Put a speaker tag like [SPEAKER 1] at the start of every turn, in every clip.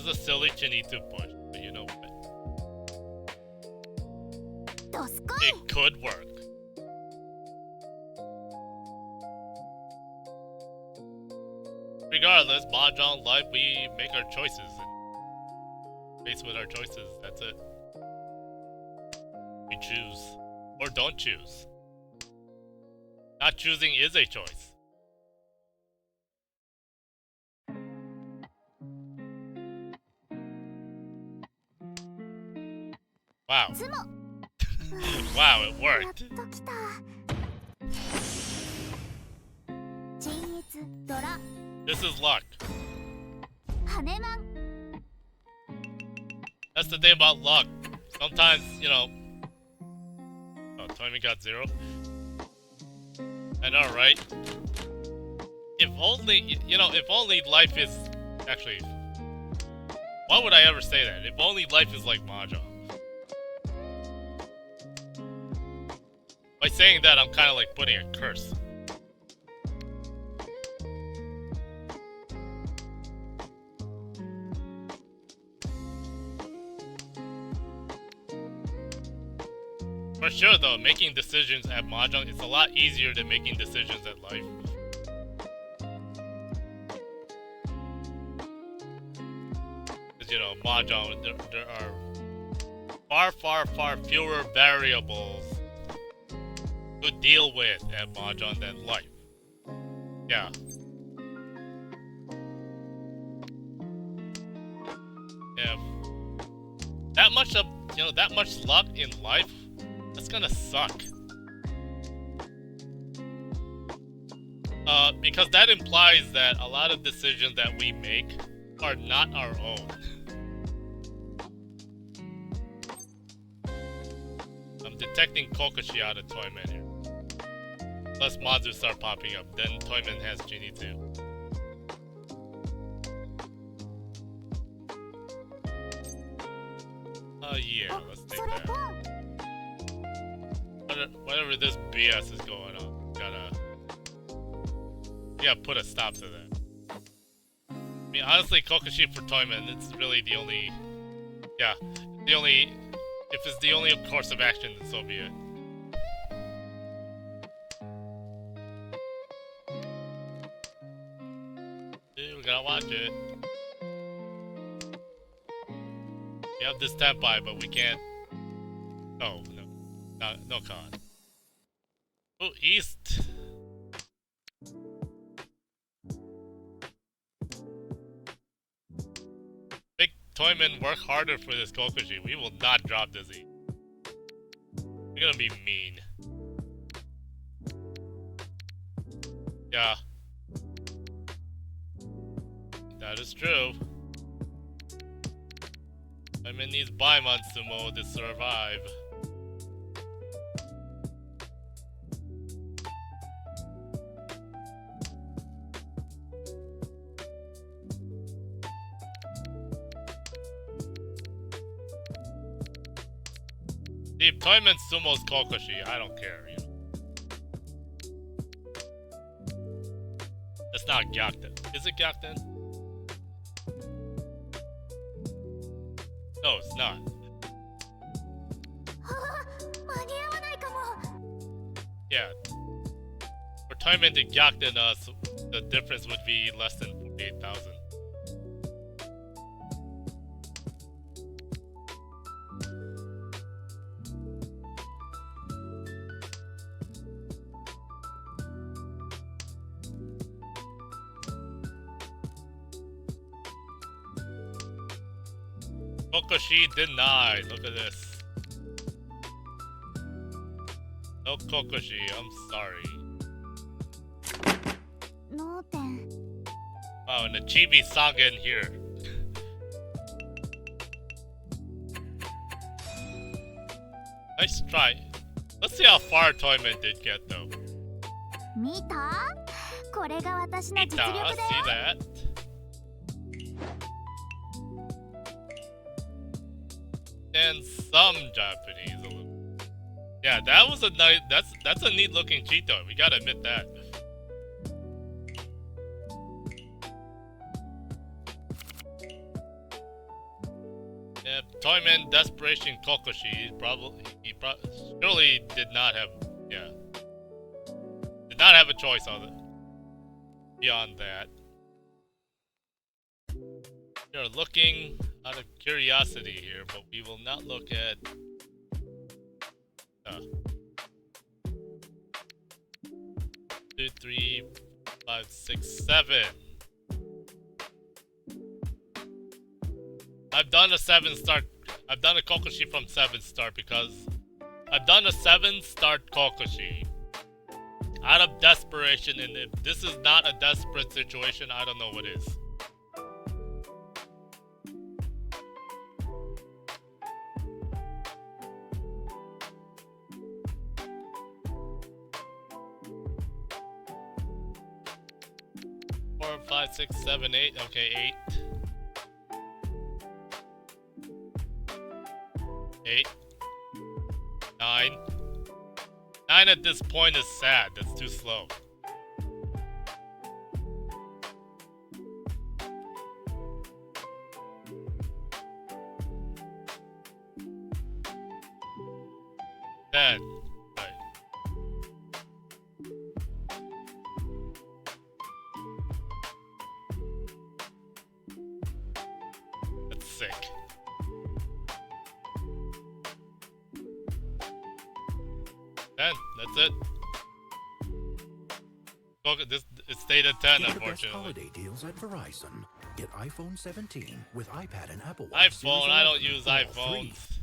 [SPEAKER 1] This is a silly chinny to push, but you know what? It could work. Regardless, Mahjong life, we make our choices. And based with our choices, that's it. We choose. Or don't choose. Not choosing is a choice. Wow. Wow, it worked. This is luck. That's the thing about luck. Sometimes, you know... Oh, Tommy got 0. I know, right? If only, you know, if only life is... Actually... Why would I ever say that? If only life is like Mahjong. By saying that, I'm kind of like putting a curse. For sure though, making decisions at Mahjong is a lot easier than making decisions at life. Because, you know, Mahjong, there are far fewer variables to deal with at Mahjong than life. Yeah. Yeah. That much of, you know, that much luck in life, that's gonna suck. Because that implies that a lot of decisions that we make are not our own. I'm detecting Kokoshi out of Toyman here. Unless Mazu start popping up, then Toyman has Genie too. Yeah, let's take that. Whatever this BS is going on, gotta put a stop to that. I mean, honestly, Kokoshi for Toyman, it's really the only, if it's the only course of action, then so be it. Dude, we gotta watch it. We have this Tenpai, but we can't. Oh, no con. Oh, East. Make Toyman work harder for this Kokoshi. We will not drop Dizzy. We're gonna be mean. Yeah. That is true. Toyman needs Baimon Sumo to survive. If Toyman Sumo's Kokoshi, I don't care, you know. That's not Gyakuten. Is it Gyakuten? No, it's not. Yeah. For Toyman to Gyakuten, the difference would be less than 48,000. Kokoshi denied. Look at this. No Kokoshi, I'm sorry. Oh, and the Chibi Saga in here. Nice try. Let's see how far Toyman did get though. Mita, see that? And some Japanese a little. Yeah, that was a nice. That's a neat looking cheat though. We gotta admit that. Yeah, Toyman Desperation Kokoshi surely did not have a choice on it. Beyond that. We are looking out of curiosity here, but we will not look at 2, 3, 5, 6, 7. I've done a 7-star. I've done a Kokoshi from 7-star because I've done a 7-star Kokoshi out of desperation, and if this is not a desperate situation, I don't know what is. Four, 5, 6, 7, 8. Okay, 8. 9. 9 at this point is sad. That's too slow. Sad. Right. That's sick. That's it. It stayed at 10,
[SPEAKER 2] Get
[SPEAKER 1] unfortunately.
[SPEAKER 2] the best holiday deals at Verizon. Get iPhone 17 with iPad and Apple Watch.
[SPEAKER 1] iPhone, I don't use iPhones.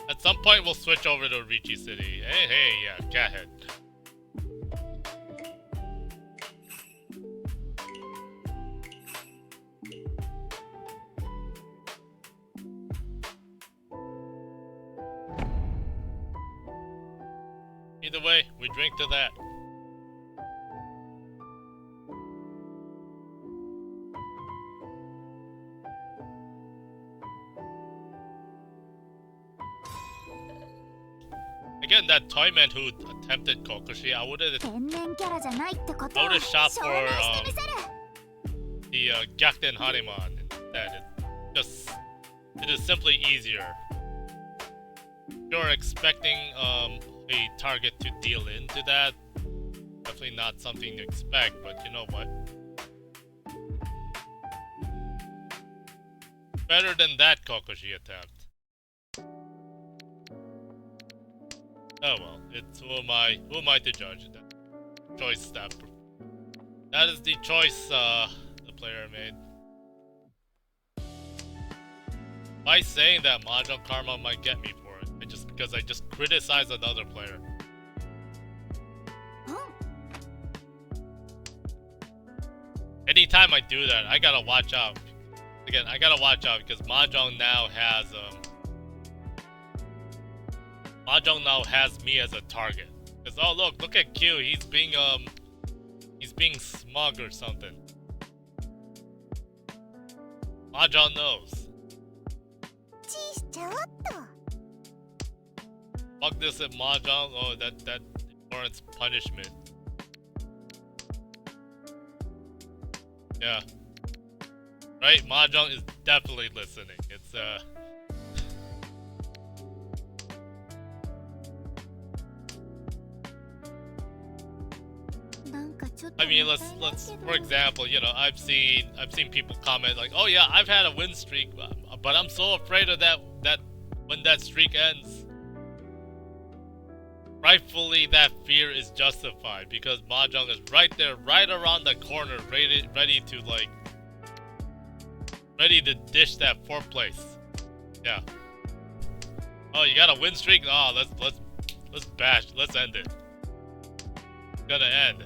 [SPEAKER 1] At some point, we'll switch over to Ricci City. Hey, yeah, Cathead. Either way, we drink to that. Again, that Toyman who attempted Kokoshi, I would have shot for the Gyakuten Hanuman instead. It is simply easier. You're expecting a target to deal into that. Definitely not something to expect, but you know what? Better than that Kokoshi attempt. Oh well, it's who am I to judge? That choice that is the choice the player made. By saying that, Mahjong Karma might get me for it. Because I just criticized another player. Anytime I do that, I gotta watch out. Again, I gotta watch out because Mahjong now has me as a target. Because oh look at Q, he's being smug or something. Mahjong knows. Fuck this at Mahjong. Oh, that warrants punishment. Yeah. Right? Mahjong is definitely listening. It's I mean, let's for example, you know, I've seen people comment like, "Oh yeah, I've had a win streak, but I'm so afraid of that when that streak ends." Rightfully, that fear is justified because Mahjong is right there, right around the corner, ready to dish that 4th place. Yeah. Oh, you got a win streak? Oh, let's bash. Let's end it. It's gonna end.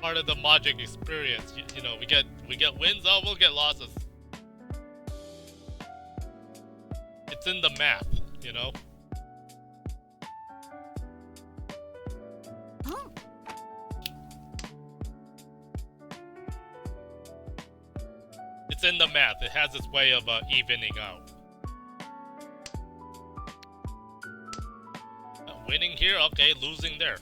[SPEAKER 1] Part of the Mahjong experience. You know, we get wins. Oh, we'll get losses. It's in the math, you know? It's in the math. It has its way of evening out. winning here, okay, losing there.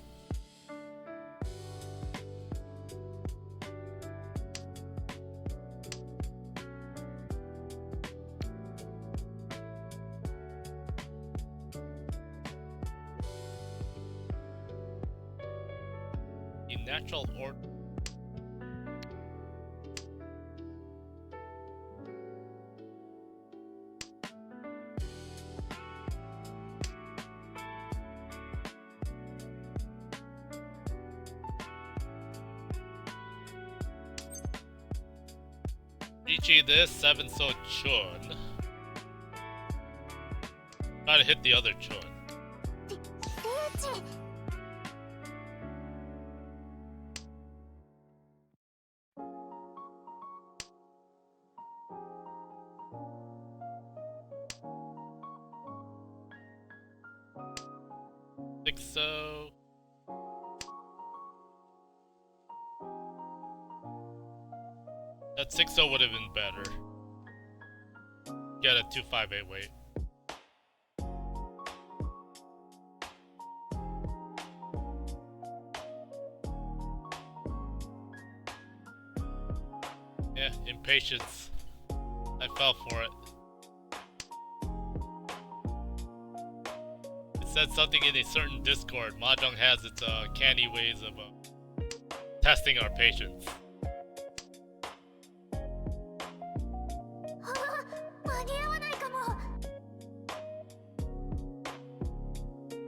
[SPEAKER 1] The natural order. Ichi this, 7 so Chun. Try to hit the other Chun. Six so. That 6-0 would have been better. Get a 2-5-8 weight. Yeah, impatience. I fell for it. It said something in a certain Discord. Mahjong has its canny ways of testing our patience.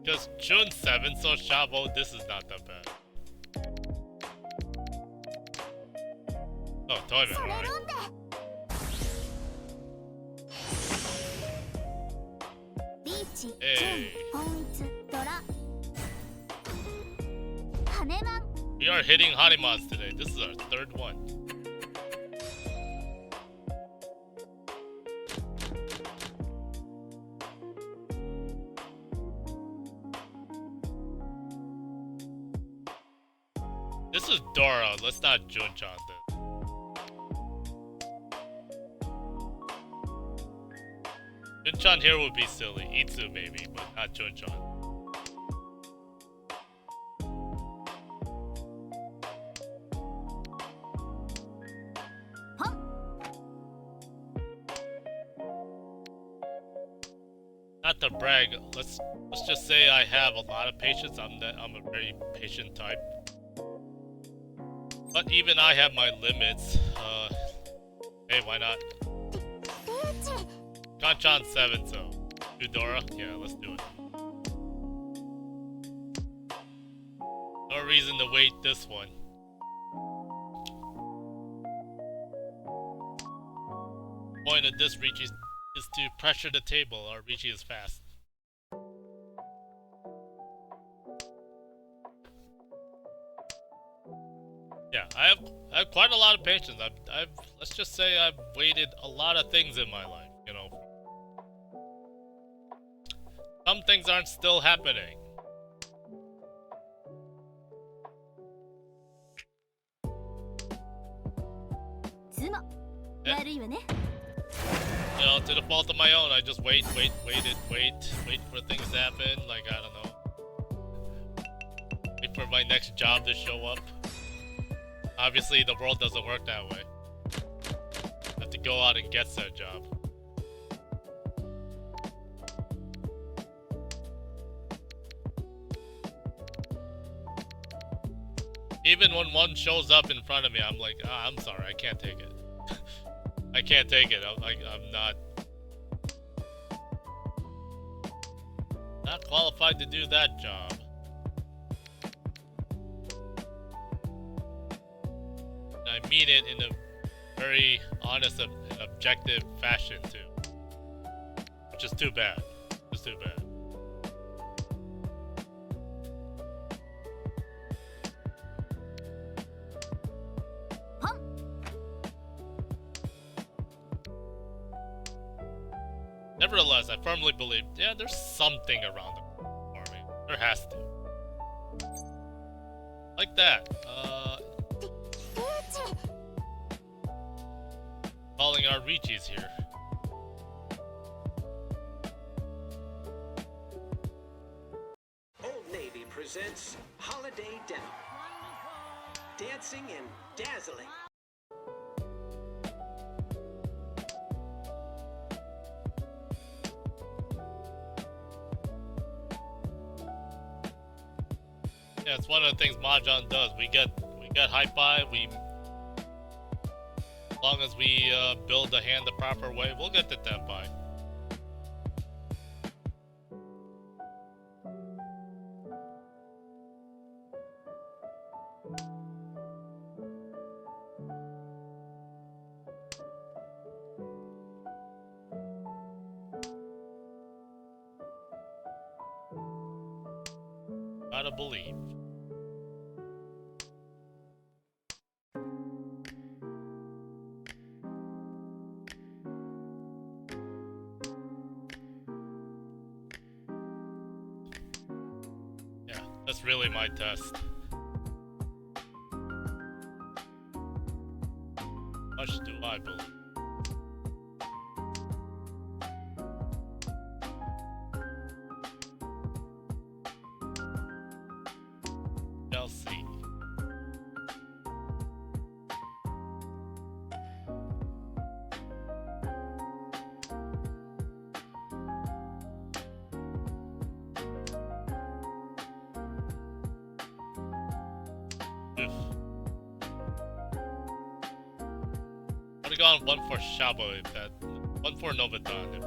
[SPEAKER 1] Just Chun 7, so Shavo, this is not that bad. Oh, toilet, right? Hey. We are hitting Hanemans today. This is our third one. This is Dora. Let's not Junchan this. Junchan here would be silly. Itsu maybe, but not Junchan. Not to brag, let's just say I have a lot of patience. I'm a very patient type. But even I have my limits. Hey, why not? Kanchan 7, so. Eudora? Yeah, let's do it. No reason to wait this one. Point of this Ricci is to pressure the table. Our Ricci is fast. Yeah, I have quite a lot of patience. I've let's just say I've waited a lot of things in my life, you know. Some things aren't still happening. Yeah. You know, to the fault of my own, I just wait for things to happen, like, I don't know. Wait for my next job to show up. Obviously, the world doesn't work that way. I have to go out and get said job. Even when one shows up in front of me, I'm like, I'm sorry, I can't take it. I can't take it. I'm not qualified to do that job. And I mean it in a very honest and objective fashion too. Which is too bad. Just too bad. Nevertheless, I firmly believe, yeah, there's something around the corner for me. There has to. Like that. Calling our Richis here.
[SPEAKER 3] presents Holiday Demo. Dancing and dazzling.
[SPEAKER 1] Yeah, it's one of the things Mahjong does. We get hype by. As long as we build the hand the proper way, we'll get the temp by. Gotta believe. Yeah, that's really my test. Much do I believe. Shall see. Would have gone one for Shabo if that, one for Novaton. If,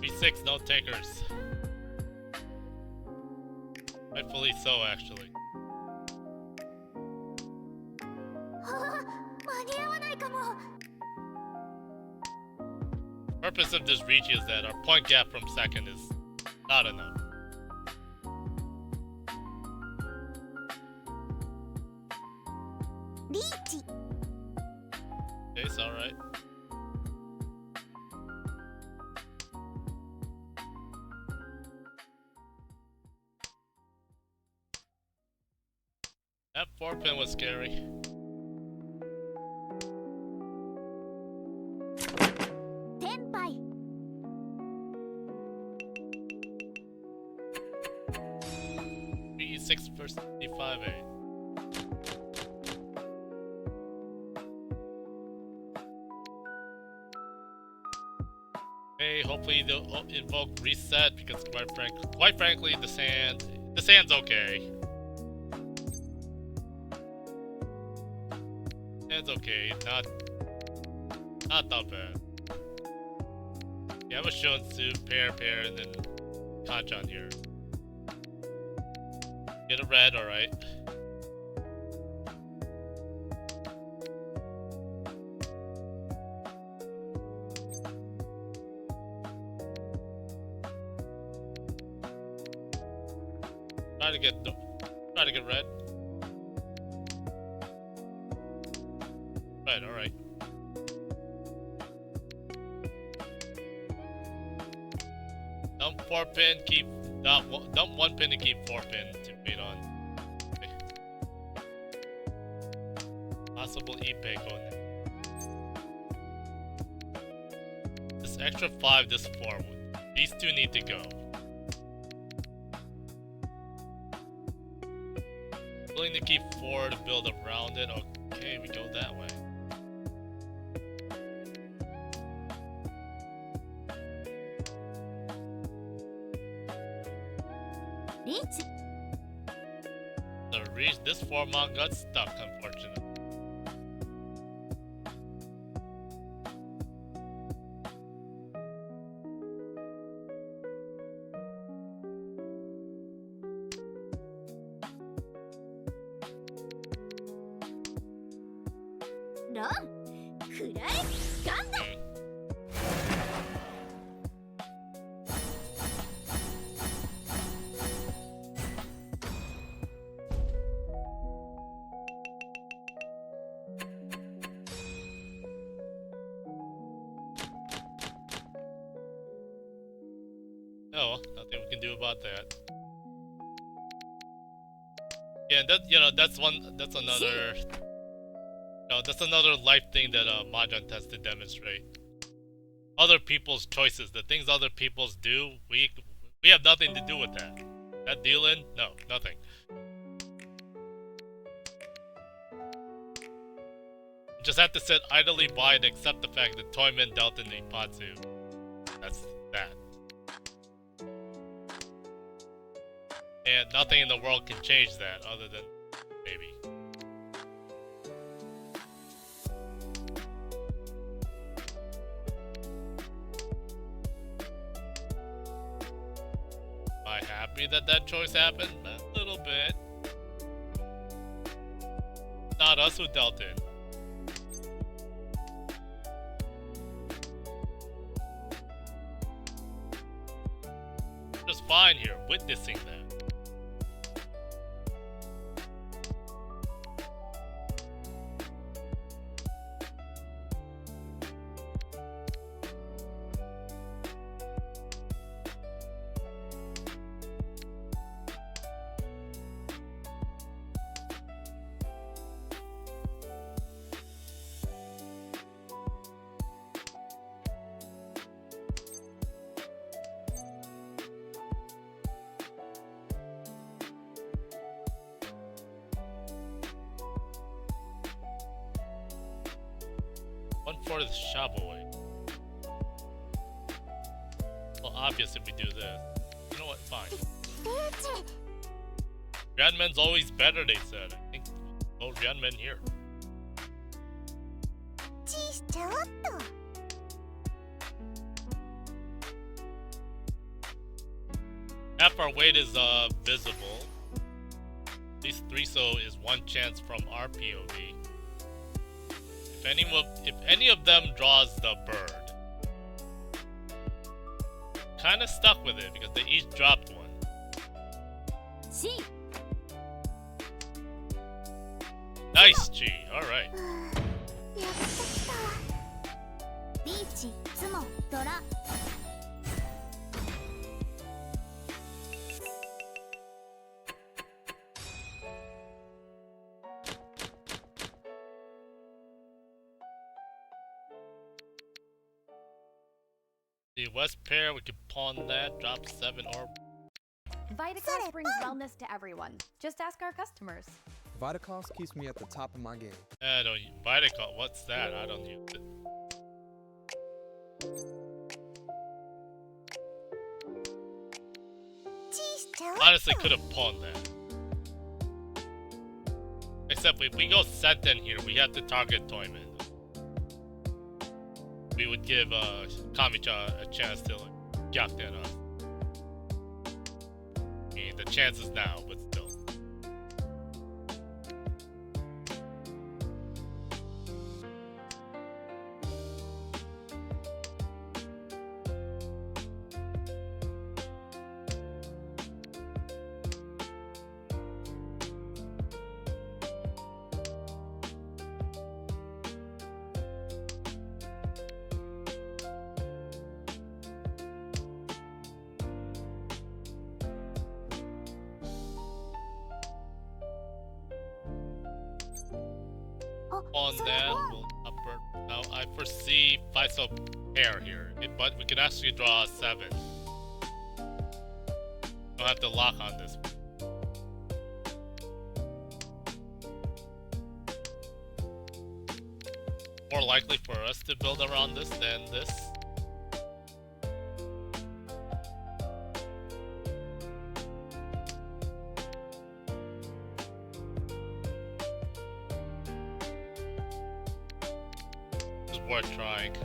[SPEAKER 1] B6, no takers. Rightfully so, actually. Purpose of this reach is that our point gap from second is not enough. Okay, it's alright. That 4-pin was scary. B6 versus D5A. Okay, hopefully they'll invoke reset because quite frankly, the sand's okay. It's okay, not that bad. Yeah, I was showing suit, pair, and then Kanchan here. Get a red, alright. Try to get red. Red, alright. Dump 4-pin, dump 1-pin to keep 4-pin to wait on. Okay. Possible E-Pay going in. This extra 5, this 4. These two need to go. Willing to keep 4 to build around it. Okay, we go that way. The reach, this 4-mon got stuck, unfortunately. Oh, nothing we can do about that. Yeah, and that that's another that's another life thing that Mahjong tends to demonstrate. Other people's choices, the things other people's do, we have nothing to do with that. That dealing? No, nothing. You just have to sit idly by and accept the fact that Toyman dealt in the Ipatsu. That's that. And nothing in the world can change that other than maybe. Am I happy that that choice happened? A little bit. Not us who dealt it. Just fine here, witnessing that. One for the shop away. Well, obvious if we do this. You know what? Fine. Renmen's always better, they said. I think no Renmen here. Half our weight is visible. At least 3 so is 1 chance from our POV. If any of them draws the bird, kinda stuck with it because they each dropped one. Nice G, alright. The west pair, we could pawn that, drop 7 or...
[SPEAKER 4] Vitacost brings wellness to everyone. Just ask our customers.
[SPEAKER 5] Vitacost keeps me at the top of my game.
[SPEAKER 1] I don't use Vitacost, what's that? I don't use it. Honestly, could have pawned that. Except if we go Senten here, we have to target Toyman. We would give Kamicha a chance to like yuck that up. I mean, the chances now, but still. On that, we'll upward. Now I foresee 5 so pair here, but we can actually draw a 7. Don't have to lock on this. More likely for us to build around this than this. Worth trying.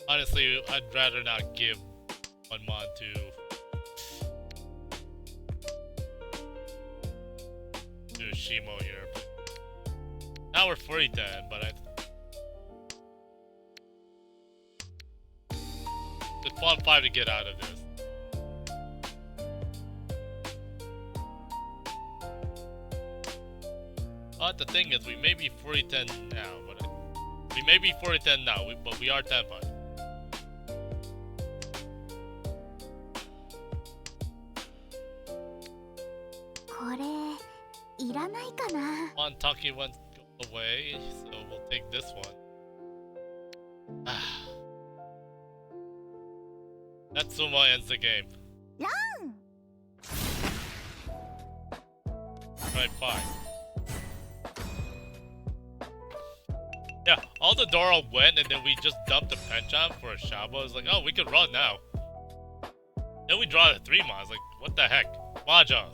[SPEAKER 1] Honestly, I'd rather not give 1 mon to Shimo here. Now we're free then, but I pawn 5 to get out of this. But the thing is, we may be 40-10 now, but we may be 40-10 now, but we are 10-5.
[SPEAKER 6] これいらないかな。
[SPEAKER 1] One Taki went away, so we'll take this one. That sumo ends the game.
[SPEAKER 6] ラン
[SPEAKER 1] Right, fine. Yeah, all the Doro went and then we just dumped the penchant for a Shaba. It's like, oh, we could run now. Then we draw the 3 mons. Like, what the heck? Mahjong.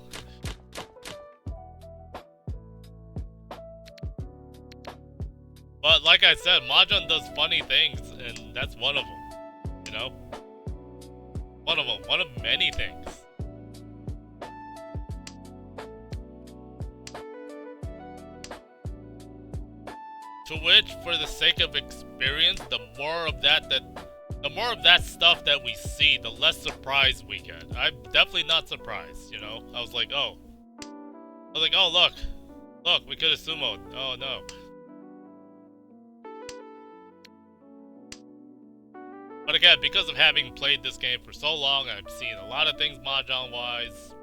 [SPEAKER 1] But like I said, Mahjong does funny things, and that's one of them. You know? One of them. One of many things. To which, for the sake of experience, the more of that stuff that we see, the less surprised we get. I'm definitely not surprised, you know? I was like, oh, look, we could have sumoed. Oh no. But again, because of having played this game for so long, I've seen a lot of things Mahjong-wise.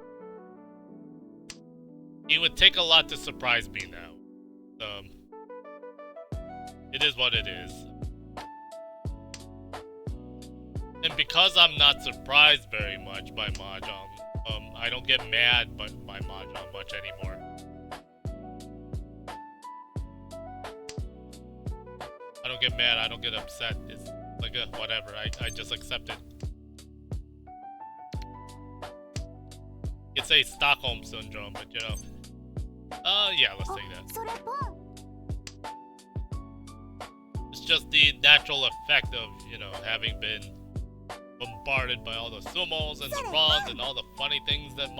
[SPEAKER 1] It would take a lot to surprise me now. It is what it is. And because I'm not surprised very much by Mahjong, I don't get mad by Mahjong much anymore. I don't get mad, I don't get upset. It's like, whatever, I just accept it. It's a Stockholm syndrome, but you know. Yeah, let's take that.
[SPEAKER 6] それポン
[SPEAKER 1] It's just the natural effect of, you know, having been bombarded by all the sumos and the runs and all the funny things that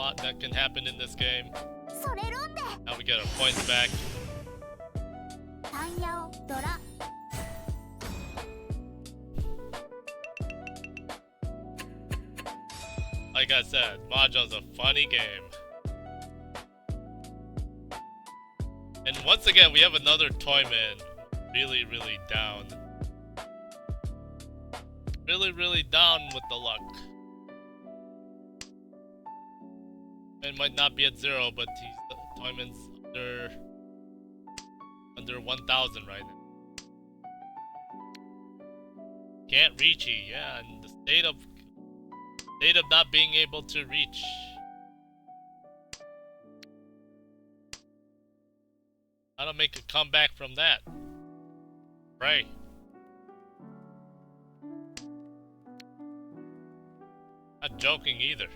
[SPEAKER 1] can happen in this game.
[SPEAKER 6] それロンで
[SPEAKER 1] Now we get our points back.
[SPEAKER 6] タンヤオドラ
[SPEAKER 1] Like I said, Mahjong's a funny game. And once again, we have another Toyman really, really down. Really down with the luck. And might not be at 0, but Toyman's under 1,000 right now. Can't reach it, yeah, and the state of not being able to reach. How to make a comeback from that? Right. Not joking either.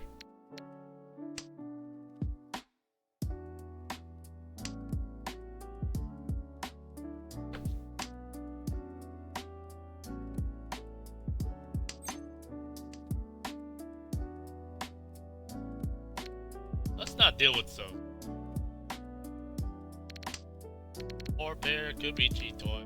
[SPEAKER 1] Let's not deal with so. Or pair could be G-Toy.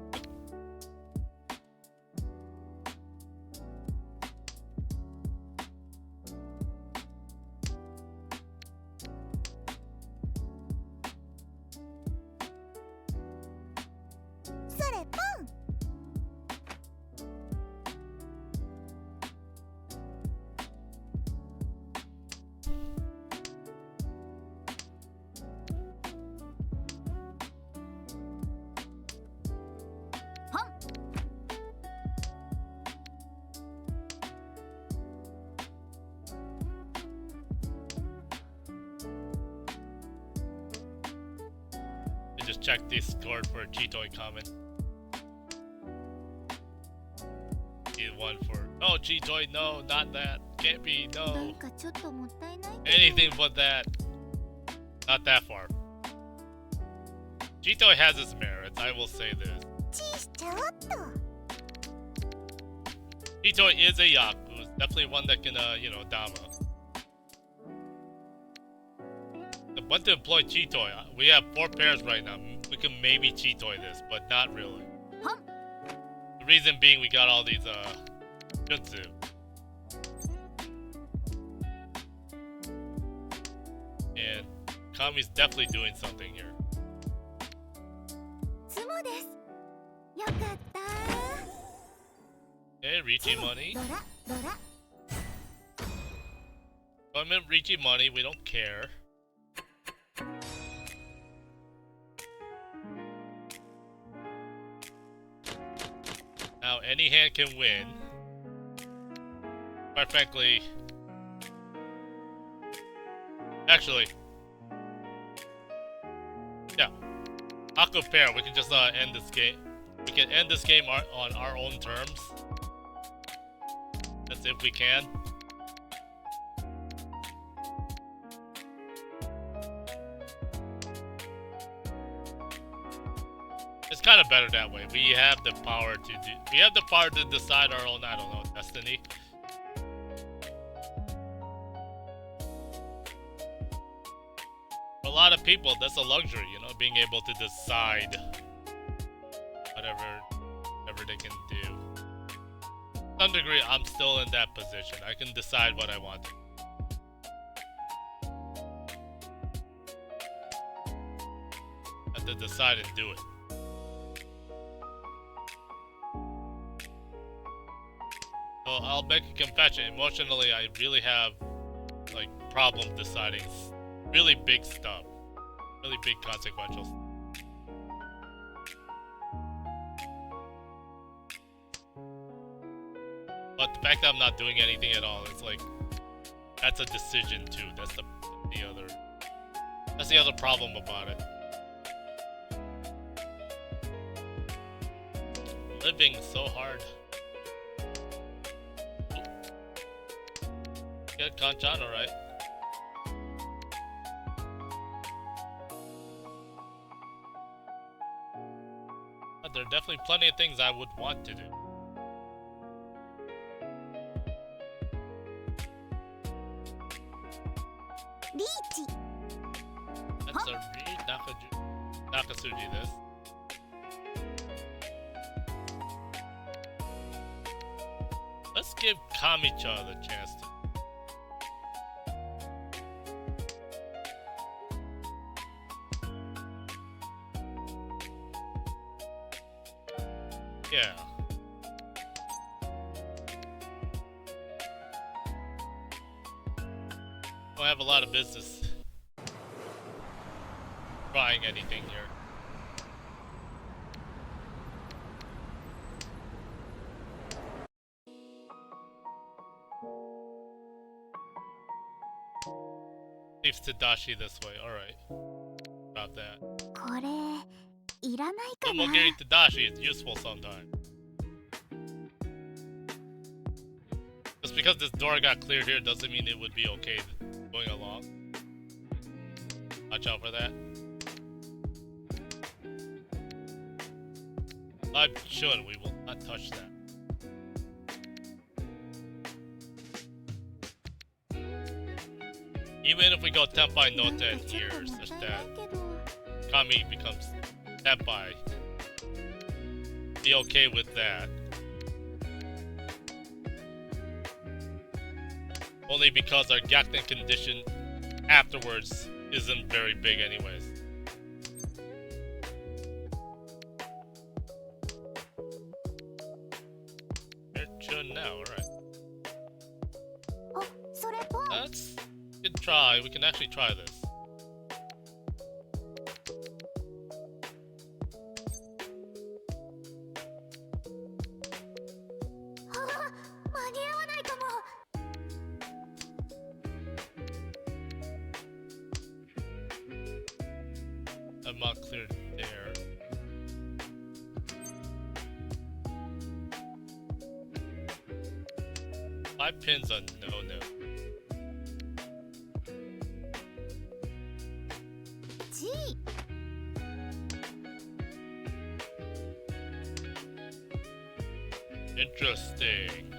[SPEAKER 1] Just check Discord for a G-Toy comment. Need one for no G-Toy, no, not that. Can't be,
[SPEAKER 6] な
[SPEAKER 1] no.
[SPEAKER 6] んかちょっともったいないけど
[SPEAKER 1] Anything but that. Not that far. G-Toy has its merits, I will say this.
[SPEAKER 6] チーしちゃおっと
[SPEAKER 1] G-Toy is a Yaku. It's definitely one that can, you know, Dama. When to employ G-Toy? We have 4 pairs right now. We can maybe G-Toy this, but not really.
[SPEAKER 6] Huh?
[SPEAKER 1] The reason being we got all these, Jutsu. And Kami's definitely doing something here.
[SPEAKER 6] そうです。よかった。
[SPEAKER 1] Okay, Ricci money.
[SPEAKER 6] ドラドラ。
[SPEAKER 1] Tournament Ricci money, we don't care. Now any hand can win. Quite frankly, actually, yeah, Aqua pair. We can just end this game. We can end this game on our own terms. That's if we can. It's kind of better that way. We have the power to do. We have the power to decide our own, I don't know, destiny. For a lot of people, that's a luxury, you know, being able to decide whatever they can do. To some degree, I'm still in that position. I can decide what I want. I have to decide and do it. So I'll make a confession. Emotionally, I really have like problem deciding really big stuff, really big consequential stuff. But the fact that I'm not doing anything at all, it's like that's a decision too. That's the other problem about it. Living so hard. Get Kanchan, alright. But there are definitely plenty of things I would want to do.
[SPEAKER 6] Ricci.
[SPEAKER 1] That's a read Nakasuji this. Let's give Kamicha the chance to. Yeah. Don't have a lot of business trying anything here. Leaves Tadashi this way, alright. Drop that.
[SPEAKER 6] これいらないかな。
[SPEAKER 1] Tomogiri Tadashi is useful sometimes. Just because this door got cleared here doesn't mean it would be okay going along. Watch out for that. Live Chun, we will not touch that. Even if we go Tenpai Noten here, such that Kami becomes Tenpai, be okay with that. Only because our Gakten condition afterwards isn't very big anyways. Chun now, alright.
[SPEAKER 6] お、それポン。
[SPEAKER 1] Let's try. We can actually try this.
[SPEAKER 6] はは、間に合わないかも。
[SPEAKER 1] I'm not cleared there. Five pins on no.
[SPEAKER 6] G。
[SPEAKER 1] Interesting.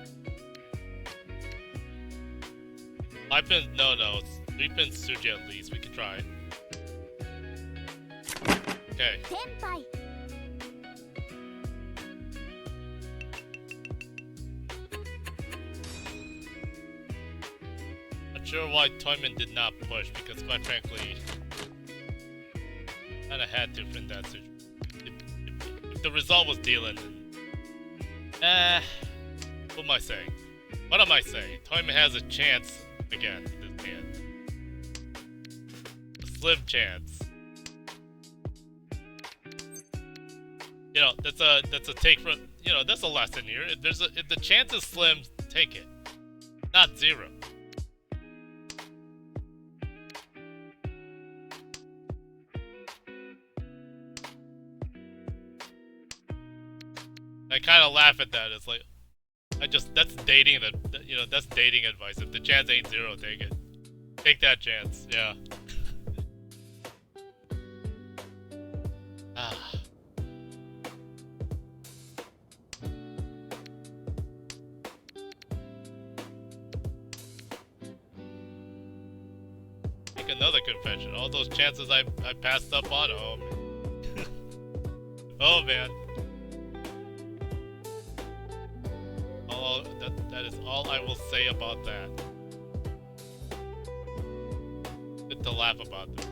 [SPEAKER 1] 5 pins, no. It's 3 pins Suji at least. We can try it. Okay.
[SPEAKER 6] 天杯。
[SPEAKER 1] Not sure why Toyman did not push because, quite frankly, kinda had to win that situation. the result was dealing. What am I saying? What am I saying? Toyman has a chance again in this hand. A slim chance. You know, that's a take from, you know, that's a lesson here. If the chance is slim, take it. Not zero. I kind of laugh at that. It's like, that's dating you know, that's dating advice. If the chance ain't zero, take it. Take that chance, yeah. Ah. Make another confession. All those chances I passed up on, oh man. Oh man. That is all I will say about that. Good to laugh about that.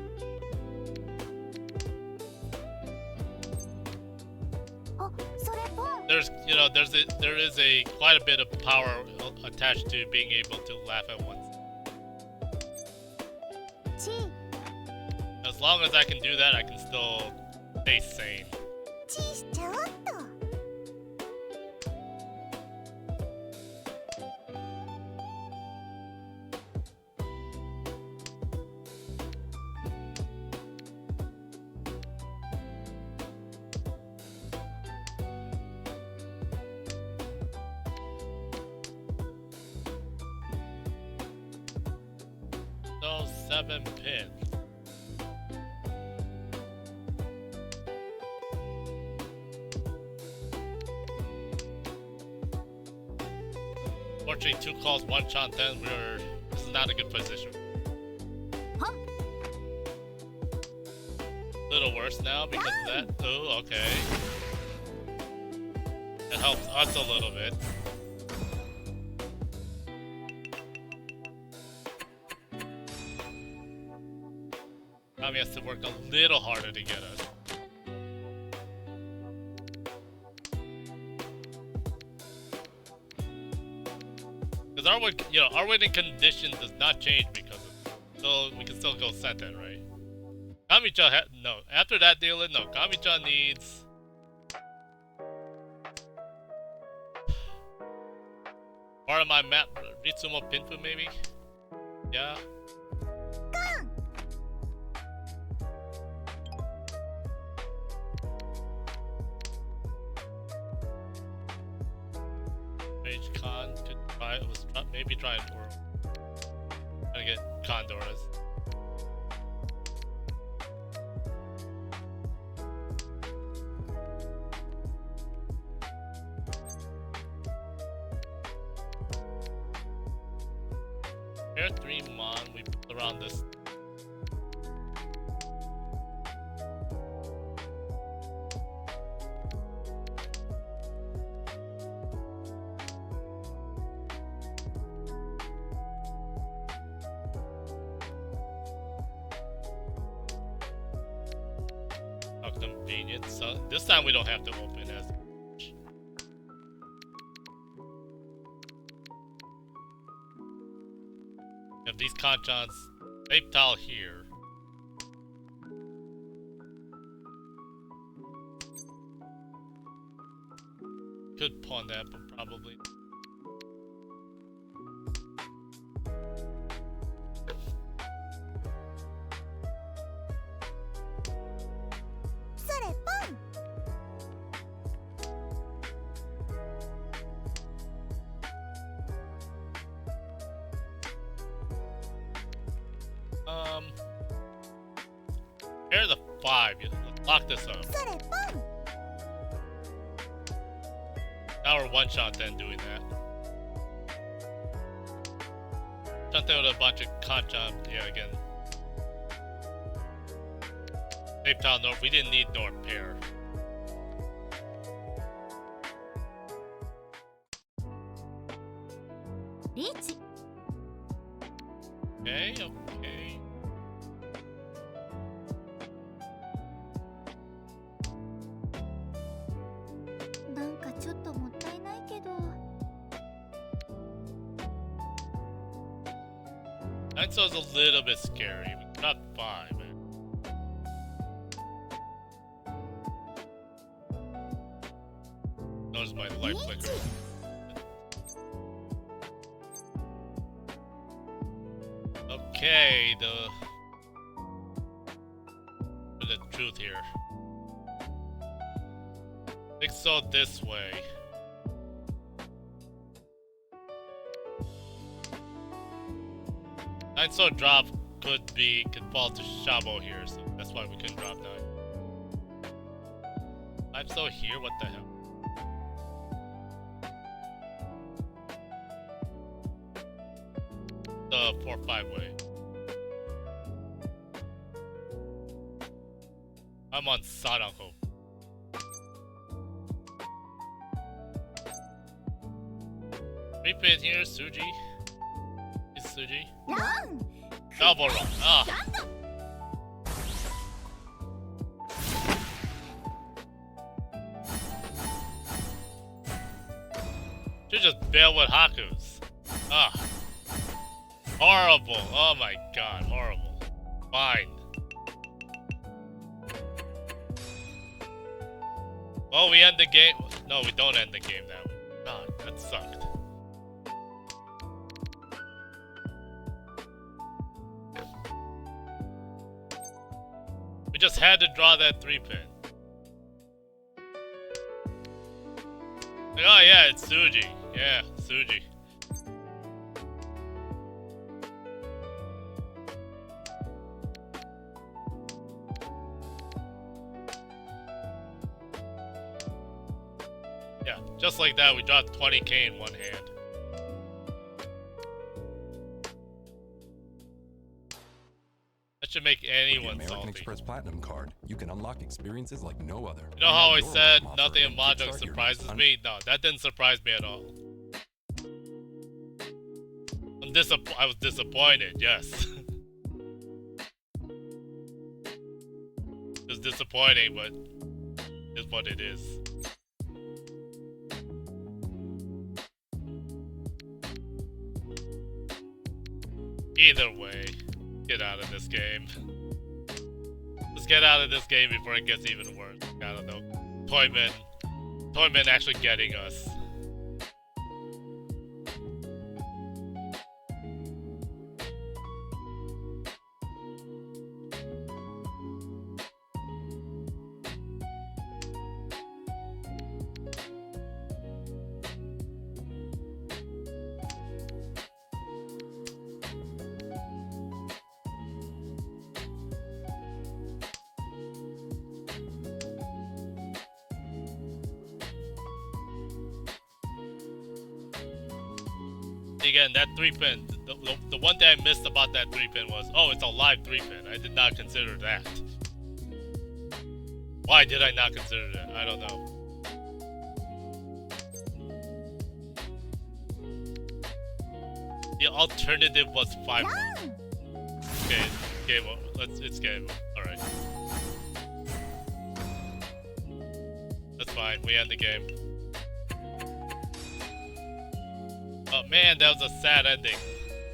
[SPEAKER 1] There's, you know, there is quite a bit of power attached to being able to laugh at once. As long as I can do that, I can still stay sane. Those 7 pins. Fortunately, 2 calls, 1 shot, 10. This is not a good position. A little worse now because of that. Oh, okay. That helps us a little bit. Tommy has to work a little harder to get us. Because our winning condition does not change because of it. So we can still go Senten, right? Kami-chan no. After that deal, no. Kami-chan needs... part of my map, Ritsumo Pinfu maybe? Yeah. Mage Khan could maybe try and Oro. Trying to get Condoras. Air 3 Mon, we built around this. How convenient. So this time we don't have to open as much. We have these Kanchans, Vape Tile here. Could pawn that, but probably. Here's a 5. Let's lock this up. Now we're one shot then doing that. Shot there with a bunch of Kanchan. Yeah, again. Vape Tile North. We didn't need North pair. Okay, okay. 9 is a little bit scary. We got 5, man. Notice my light flicker. Okay, the truth here. 6 this way. Nine drop could fall to Shabo here, so that's why we couldn't drop 9. 5 here, what the hell? The 4-5 way. I'm on Sadako. Repeat here, Suji. Is Suji? Double run. Ah. Should just bail with Hakus. Ah. Horrible. Oh my god, horrible. Fine. Oh, we end the game. No, we don't end the game now. God, that sucked. We just had to draw that 3-pin. Like, oh yeah, it's Suji. Yeah, Suji. Yeah, just like that, we dropped 20k in one hand. That should make anyone
[SPEAKER 7] American
[SPEAKER 1] salty.
[SPEAKER 7] Express Platinum card, you can unlock experiences like no other.
[SPEAKER 1] You know how I
[SPEAKER 7] Your
[SPEAKER 1] said
[SPEAKER 7] offer
[SPEAKER 1] nothing in
[SPEAKER 7] and
[SPEAKER 1] Mahjong
[SPEAKER 7] kickstart your
[SPEAKER 1] surprises
[SPEAKER 7] next
[SPEAKER 1] me? No, that didn't surprise me at all. I was disappointed, yes. It's disappointing, but it's what it is. Either way, get out of this game. Let's get out of this game before it gets even worse. I don't know. Toyman actually getting us. Again, that 3-pin, the one thing I missed about that 3-pin was, oh, it's a live 3-pin. I did not consider that. Why did I not consider that? I don't know. The alternative was 5. Okay, game over. It's game over. Alright. That's fine, we end the game. Oh man, that was a sad ending.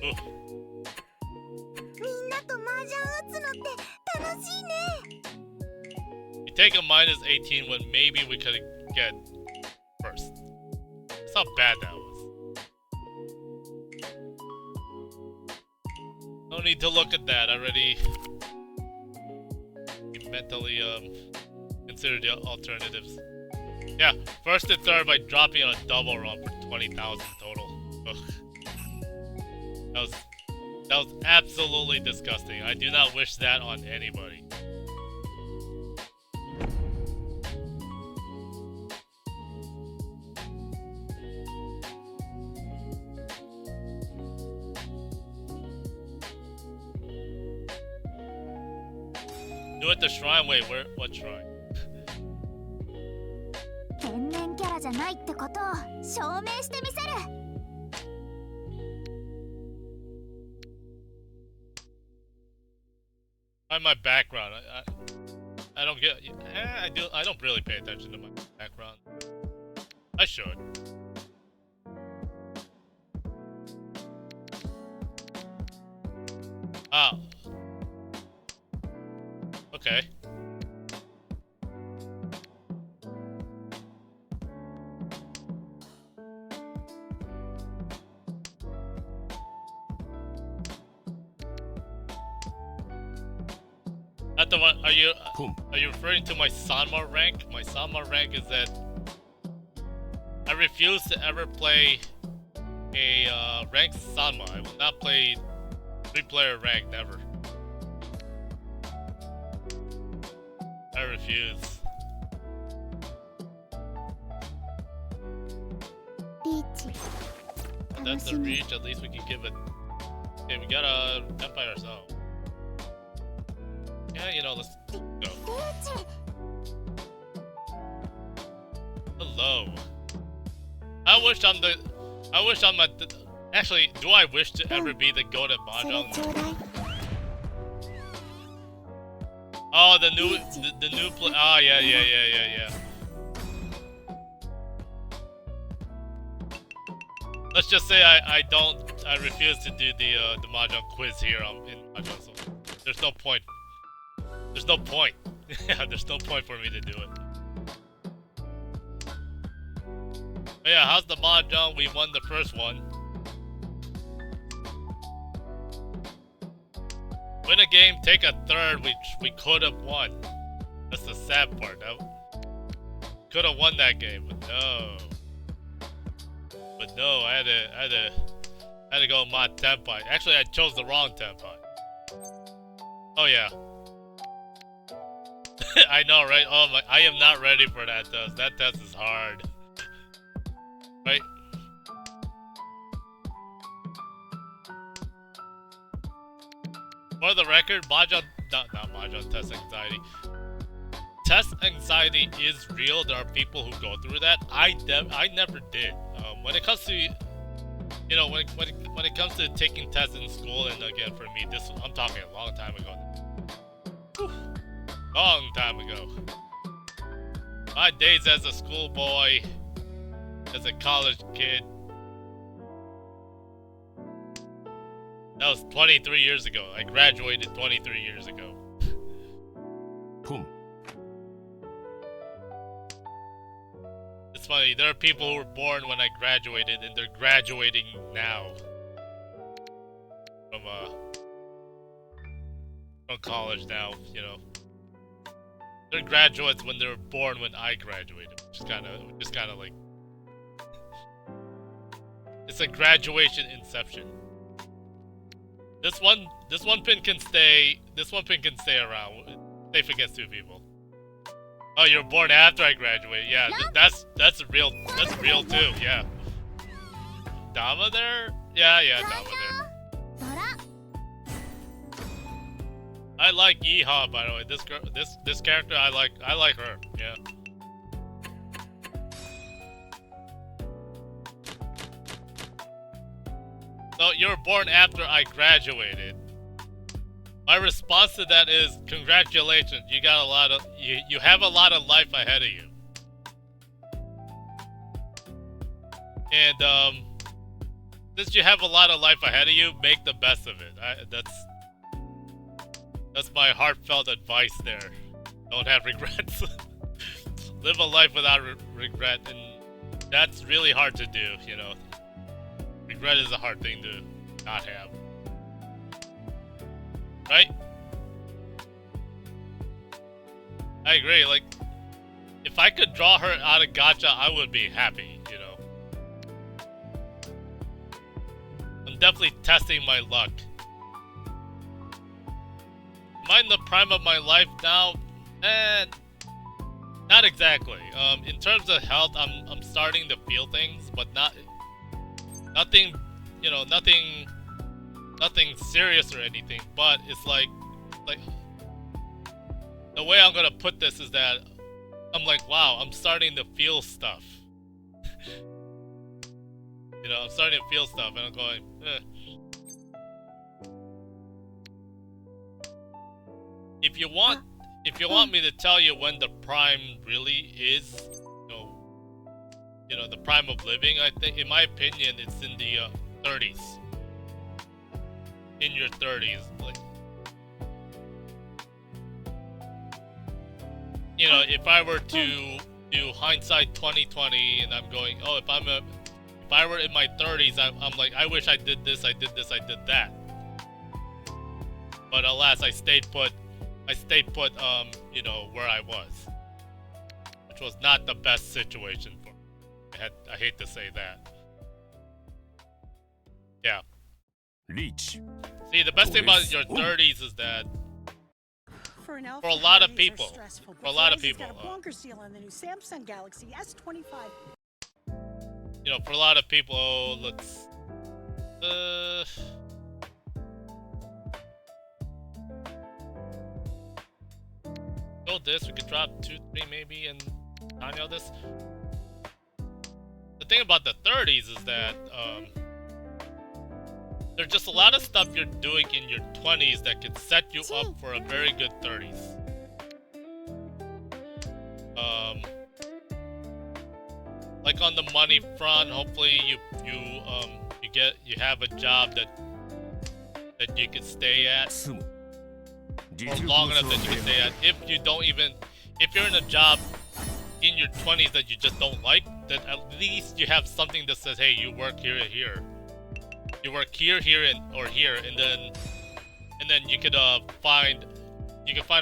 [SPEAKER 1] Oof. You take a minus 18 when maybe we could get first. That's how bad that was. No need to look at that. I already mentally considered the alternatives. Yeah, first and third by dropping on a double run for 20,000 total. Ugh. That was absolutely disgusting. I do not wish that on anybody. Do it the shrine. Wait, what shrine?
[SPEAKER 6] 天然キャラじゃないってことを証明してみせる。
[SPEAKER 1] By my background, I don't get. I don't really pay attention to my background. I should. Ah. Okay. At the one, are you referring to my Sanma rank? My Sanma rank is that I refuse to ever play a ranked Sanma. I will not play 3-player rank, never. I refuse. That's the reach. At least we can give it. Okay, we got a Empire ourselves. Yeah, you know, let's go. Hello. I wish I'm actually, do I wish to ever be the goat at Mahjong? Oh, the new play. Oh, yeah. Let's just say I refuse to do the Mahjong quiz here in Mahjong, so there's no point. There's no point. Yeah, there's no point for me to do it. But yeah, how's the Mahjong? We won the first one. Win a game, take a third, which we could have won. That's the sad part. Could have won that game, but no. But no, I had to go mod Tenpai. Actually, I chose the wrong Tenpai. Oh yeah. I know, right? Oh my! I am not ready for that test. That test is hard. Right? For the record, Mahjong, not Mahjong, test anxiety. Test anxiety is real. There are people who go through that. I never did. When it comes to, you know, when it comes to taking tests in school, and again for me, I'm talking a long time ago. Whew. Long time ago. My days as a schoolboy, as a college kid. That was 23 years ago. I graduated 23 years ago.
[SPEAKER 7] Boom.
[SPEAKER 1] It's funny, there are people who were born when I graduated and they're graduating now. From college now, you know. They're graduates when they were born when I graduated, which is kinda like it's a graduation inception. This one pin can stay around. Safe against 2 people. Oh, you were born after I graduated. Yeah, that's real too, yeah. Dama there? Yeah, Dama there. I like Yeehaw, by the way. This character, I like her. Yeah. So you were born after I graduated. My response to that is congratulations. You got you have a lot of life ahead of you. And since you have a lot of life ahead of you, make the best of it. That's my heartfelt advice there. Don't have regrets. Live a life without regret, and that's really hard to do, you know. Regret is a hard thing to not have. Right? I agree, like, if I could draw her out of gacha, I would be happy, you know. I'm definitely testing my luck. Am I in the prime of my life now? Not exactly. In terms of health, I'm starting to feel things, but nothing, you know, nothing serious or anything. But it's like the way I'm gonna put this is that I'm like, wow, I'm starting to feel stuff. You know, I'm starting to feel stuff, and I'm going, If you want me to tell you when the prime really is, you know, the prime of living, I think, in my opinion, it's in the 30s. in your 30s, like, you know, if I were to do hindsight 2020 and I'm going, oh, if I were in my 30s, I'm like, I wish I did this, I did this, I did that. But alas, I stayed put, you know, where I was. Which was not the best situation for me. I hate to say that. Yeah.
[SPEAKER 7] リーチ
[SPEAKER 1] See, the best thing about your 30s is that
[SPEAKER 8] For an
[SPEAKER 1] for a lot of people, for a lot of people,
[SPEAKER 8] got a bonkers deal on the new Samsung Galaxy S25.
[SPEAKER 1] you know, for a lot of people, oh, let's, go this, we could drop 2, 3 maybe, and Tanya this. The thing about the 30s is that, there's just a lot of stuff you're doing in your 20s that could set you up for a very good 30s. Like on the money front, hopefully you have a job that you could stay at
[SPEAKER 7] 住む
[SPEAKER 1] for long enough that you can stay at. If you're in a job in your 20s that you just don't like, then at least you have something that says, hey, you work here and here. You work here, or here, and then you could find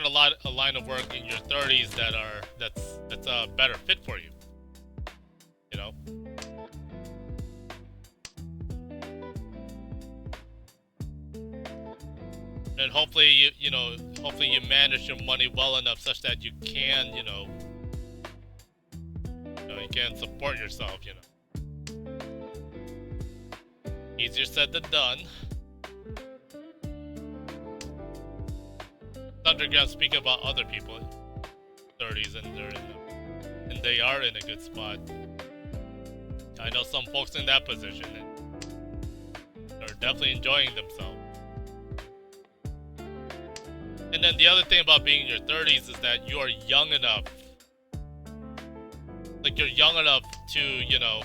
[SPEAKER 1] a line of work in your 30s that's a better fit for you. You know. And hopefully you manage your money well enough such that you can, you can support yourself, you know. Easier said than done. Thunderground speaking about other people in 30s and they are in a good spot. I know some folks in that position and they're definitely enjoying themselves. And then the other thing about being in your 30s is that you are young enough. Like you're young enough to, you know,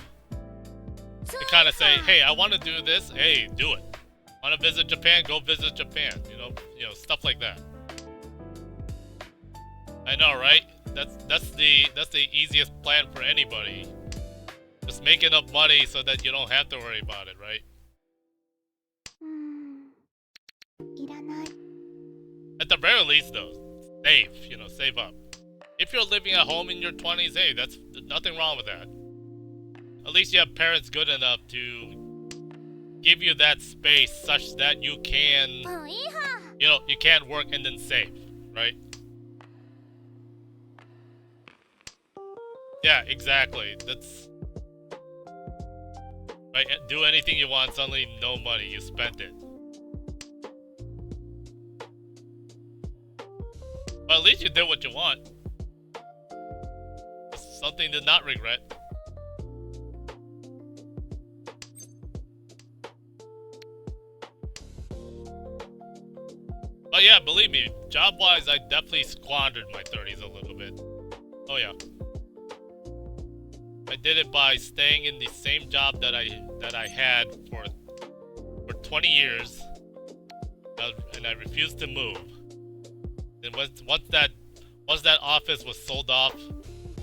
[SPEAKER 1] to kind of say, hey, I want to do this. Hey, do it. Want to visit Japan? Go visit Japan. You know, stuff like that. I know, right? That's the easiest plan for anybody. Just make enough money so that you don't have to worry about it, right?
[SPEAKER 6] いらない
[SPEAKER 1] At the very least, though, save. Save up. If you're living at home in your 20s, hey, that's nothing wrong with that. At least you have parents good enough to give you that space such that you can,
[SPEAKER 6] もういいは
[SPEAKER 1] you can work and then save, right? Yeah, exactly. That's right. Do anything you want, suddenly no money, you spent it. But at least you did what you want. It's something to not regret. But yeah, believe me, job-wise, I definitely squandered my 30s a little bit. Oh yeah. I did it by staying in the same job that I had for 20 years, and I refused to move. And once that office was sold off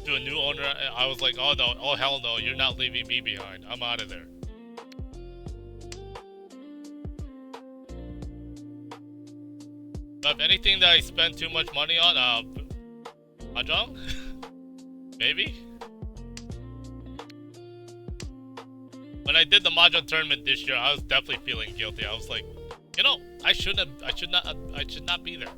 [SPEAKER 1] to a new owner, I was like, oh no, oh hell no, you're not leaving me behind. I'm out of there. But if anything that I spend too much money on, Mahjong? Maybe? When I did the Mahjong tournament this year, I was definitely feeling guilty. I was like, I should not be there.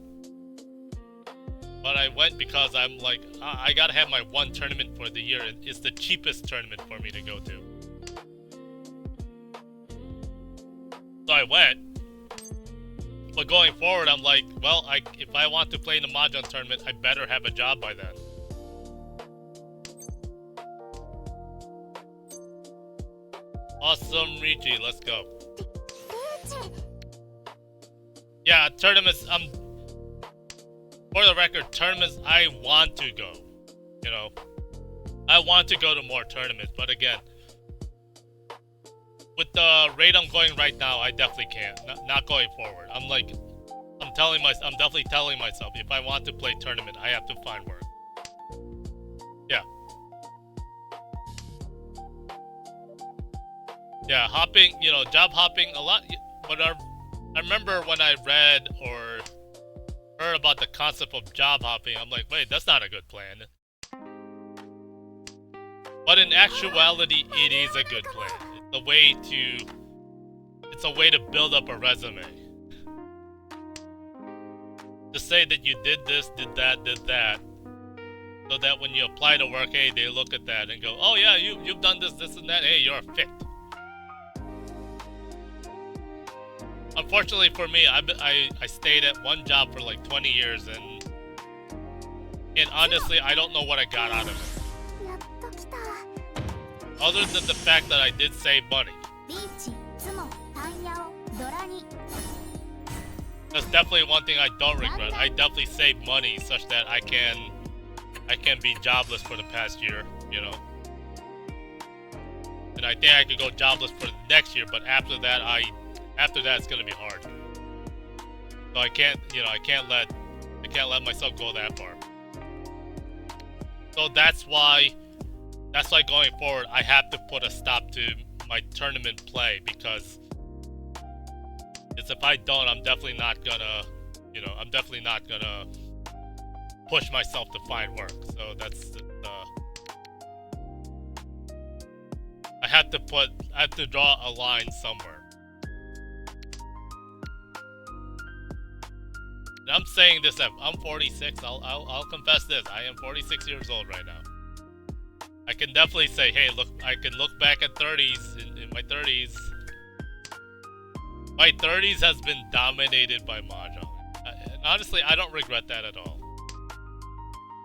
[SPEAKER 1] But I went because I'm like, I gotta have my one tournament for the year, and it's the cheapest tournament for me to go to. So I went. But going forward, I'm like, well, if I want to play in the Mahjong tournament, I better have a job by then. Awesome, Richie, let's go. Yeah, tournaments, for the record, tournaments, I want to go. I want to go to more tournaments, but again, with the rate I'm going right now, I definitely can't. Not going forward. I'm definitely telling myself, if I want to play tournament, I have to find work. Yeah. Yeah, hopping, job hopping a lot. But I remember when I read or heard about the concept of job hopping, I'm like, wait, that's not a good plan. But in actuality, it is a good plan. It's a way to build up a resume. To say that you did this, did that, so that when you apply to work, hey, they look at that and go, oh yeah, you've done this, and that, hey, you're a fit. Unfortunately for me, I stayed at one job for like 20 years, and honestly, I don't know what I got out of it. Other than the fact that I did save money. That's definitely one thing I don't regret. I definitely saved money such that I can be jobless for the past year, And I think I could go jobless for the next year, but after that it's gonna be hard. So I can't let myself go that far. So that's why going forward I have to put a stop to my tournament play, because if I don't, I'm definitely not gonna push myself to find work. So that's I have to draw a line somewhere. And I'm saying this, I'm 46. I'll confess this. I am 46 years old right now. I can definitely say, hey, look, I can look back at 30s in my 30s. My 30s has been dominated by Mahjong. And honestly, I don't regret that at all.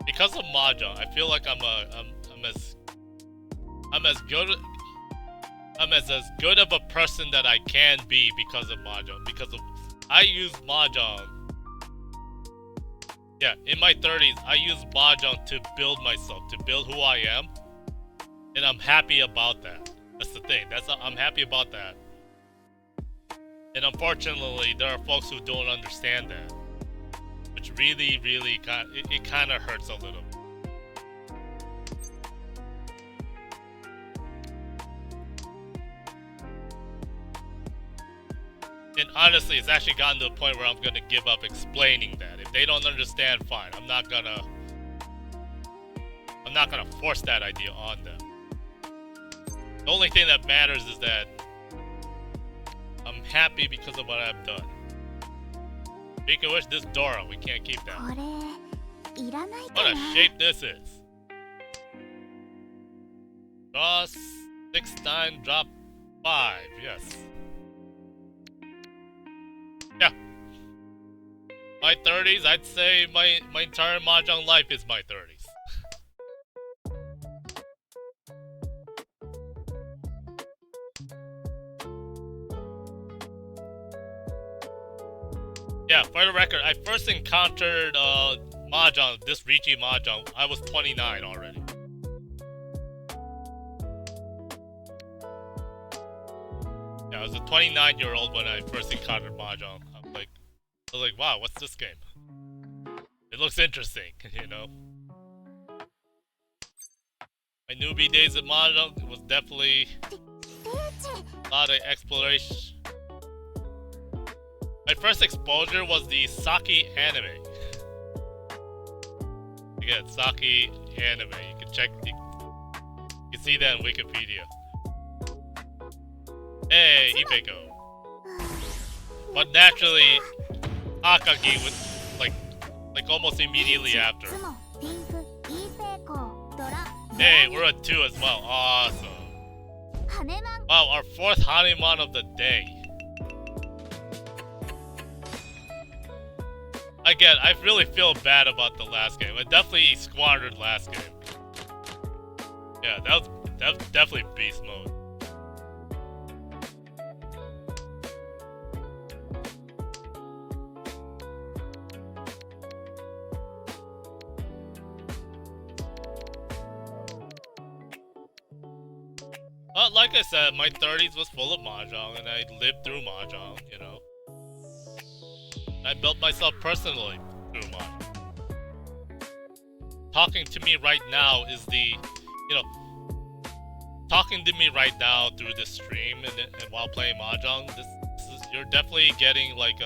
[SPEAKER 1] Because of Mahjong, I feel like I'm as good of a person that I can be because of Mahjong. I use Mahjong. Yeah, in my 30s, I use Mahjong to build myself, to build who I am. And I'm happy about that. That's the thing. I'm happy about that. And unfortunately, there are folks who don't understand that. Which really, really it kind of hurts a little. And honestly, it's actually gotten to the point where I'm going to give up explaining that. If they don't understand, fine. I'm not gonna force that idea on them. The only thing that matters is that I'm happy because of what I've done. Speaking of which, this Dora, we can't keep that. What a shape this is. Draw 6-9, drop 5, yes. Yeah. My 30s, I'd say my entire Mahjong life is my 30s. Yeah, for the record, I first encountered Mahjong, this Ricci Mahjong, I was 29 already. Yeah, I was a 29-year-old when I first encountered Mahjong. I was like, wow, what's this game? It looks interesting, My newbie days at Mahjong was definitely a lot of exploration. My first exposure was the Saki anime. Again, Saki anime. You can check. You can see that on Wikipedia. Hey, Ipeko. But naturally, Akagi was like almost immediately after. Hey, we're at 2 as well. Awesome. Wow, our 4th Hanuman of the day. Again, I really feel bad about the last game. I definitely squandered last game. Yeah, that was definitely beast mode. Like I said, my 30s was full of Mahjong, and I lived through Mahjong, you know. I built myself personally through Mahjong. Talking to me right now is talking to me right now through this stream and while playing Mahjong, you're definitely getting like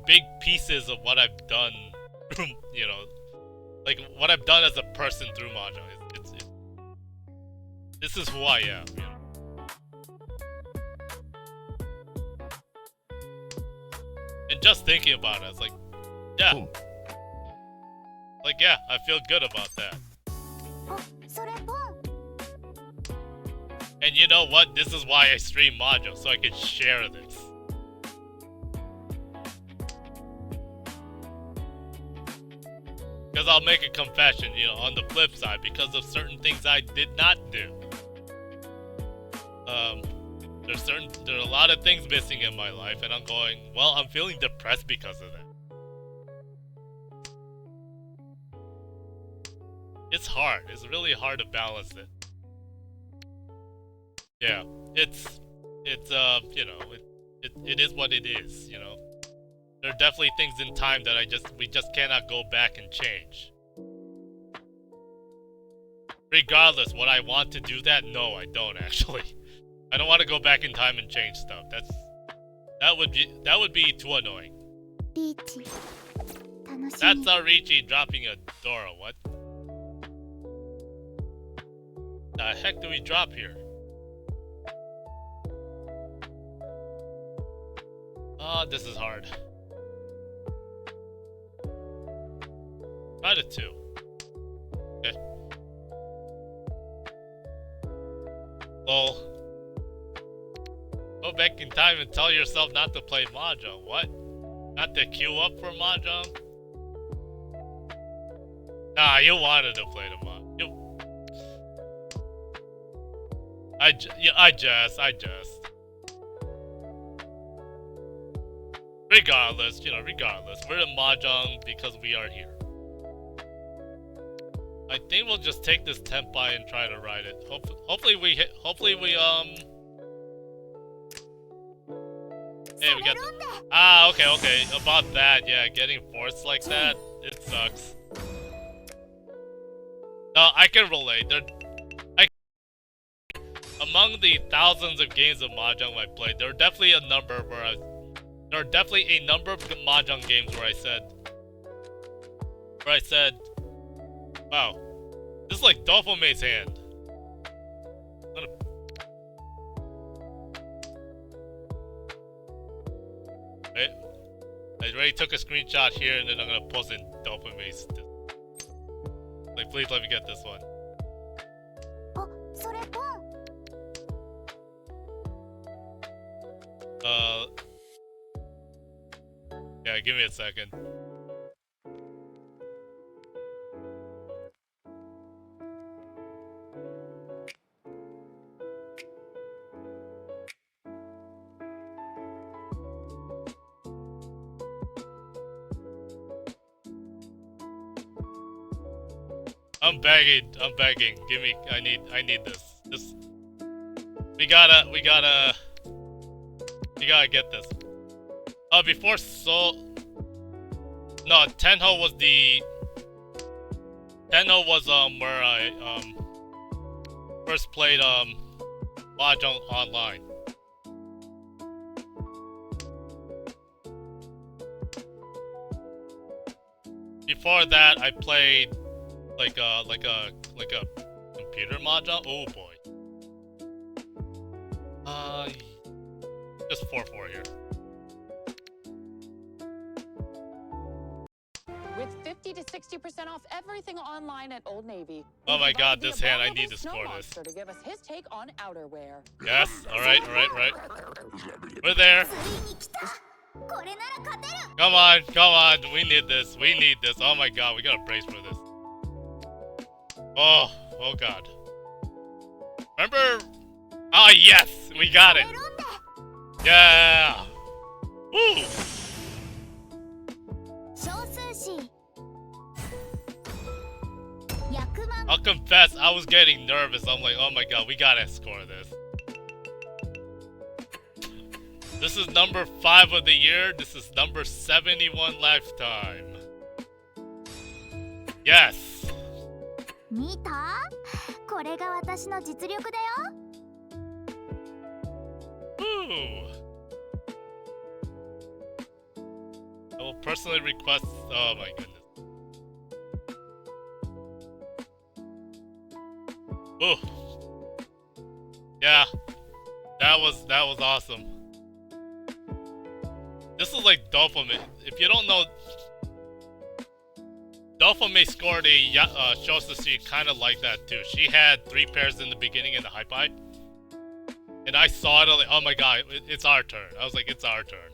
[SPEAKER 1] big pieces of what I've done, you know, like what I've done as a person through Mahjong. This is who I am, you know. And just thinking about it, it's like, yeah.
[SPEAKER 7] Boom.
[SPEAKER 1] Like, yeah, I feel good about that. And you know what? This is why I stream Mahjong, so I can share this. Because I'll make a confession, you know, on the flip side, because of certain things I did not do. There are a lot of things missing in my life, and I'm going, well, I'm feeling depressed because of that. It's hard. It's really hard to balance it. Yeah, it's you know, it is what it is, you know. There are definitely things in time that we just cannot go back and change. Regardless, would I want to do that? No, I don't actually. I don't want to go back in time and change stuff. That would be too annoying. That's our Richie dropping a Dora. What? The heck do we drop here? Oh, this is hard. Try the 2. Okay. Lol. Go back in time and tell yourself not to play Mahjong. What? Not to queue up for Mahjong? Nah, you wanted to play the Mahjong. I just. Regardless, you know, we're in Mahjong because we are here. I think we'll just take this Tenpai and try to ride it. Hopefully we Hey, we got okay. About that, yeah, getting forced like that, it sucks. No, I can relate. Among the thousands of games of Mahjong I played, there are definitely a number of Mahjong games where I said, wow, this is like Dofume's hand. I already took a screenshot here and then I'm gonna post it in Dofume's. Like, please let me get this one. Yeah, give me a second. I'm begging. I need this. We gotta get this. Before no, Tenho was where I first played Mahjong online. Before that, I played like a computer Mahjong. Oh boy. Just 4-4 here.
[SPEAKER 9] With 50 to 60% off everything online at Old Navy.
[SPEAKER 1] Oh my god, this hand, I need to score this.
[SPEAKER 9] To give us his take on outerwear.
[SPEAKER 1] Yes, alright. We're there. Come on, we need this. Oh my god, we gotta brace for this. Oh god. Remember? Oh yes, we got it. Yeah. Woo. I'll confess, I was getting nervous. I'm like, oh my god, we gotta score this. This is number 5 of the year. This is number 71 lifetime. Yes!
[SPEAKER 6] 見た？これが私の実力だよ。
[SPEAKER 1] Ooh. I will personally request. Oh my goodness. Ooh. Yeah. That was awesome. This is like Dopamine. If you don't know, Dopamine scored a Shosushi kind of like that too. She had 3 pairs in the beginning in the high pipe. And I saw it, like, oh my god, it's our turn. I was like, it's our turn.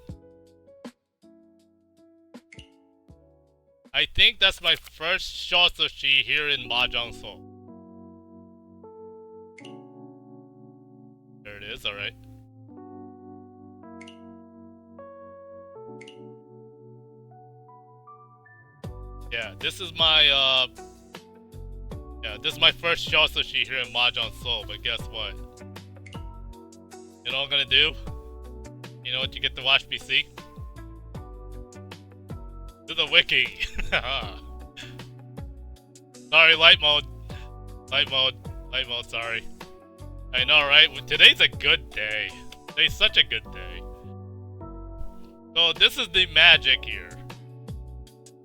[SPEAKER 1] I think that's my first Shosushi here in Mahjong Seoul. There it is, alright. Yeah, this is my, this is my first Shosushi here in Mahjong Seoul, but guess what? You know what I'm gonna do? You know what you get to watch PC? To the wiki! Sorry, light mode. Light mode, sorry. I know, right? Today's a good day. Today's such a good day. So this is the magic here.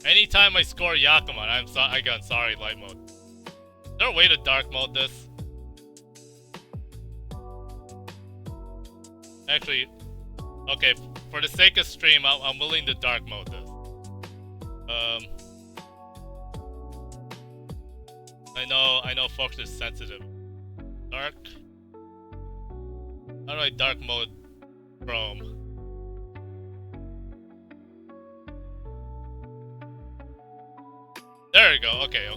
[SPEAKER 1] Anytime I score Yakuman, sorry, light mode. Is there a way to dark mode this? Actually, okay, for the sake of stream, I'm willing to dark mode this. I know folks are sensitive. Dark? How do I dark mode Chrome? There we go, okay.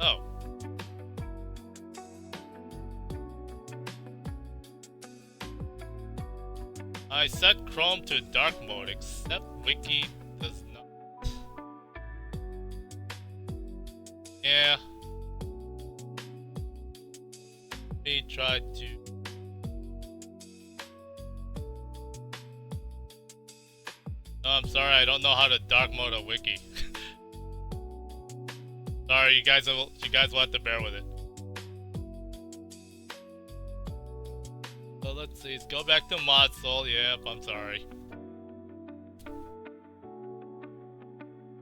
[SPEAKER 1] Oh. I set Chrome to dark mode, except Wiki does not. Yeah. Let me try to. No, I'm sorry, I don't know how to dark mode a Wiki. Sorry, you guys will have to bear with it. So let's see, let's go back to Mod Soul. Yep, I'm sorry.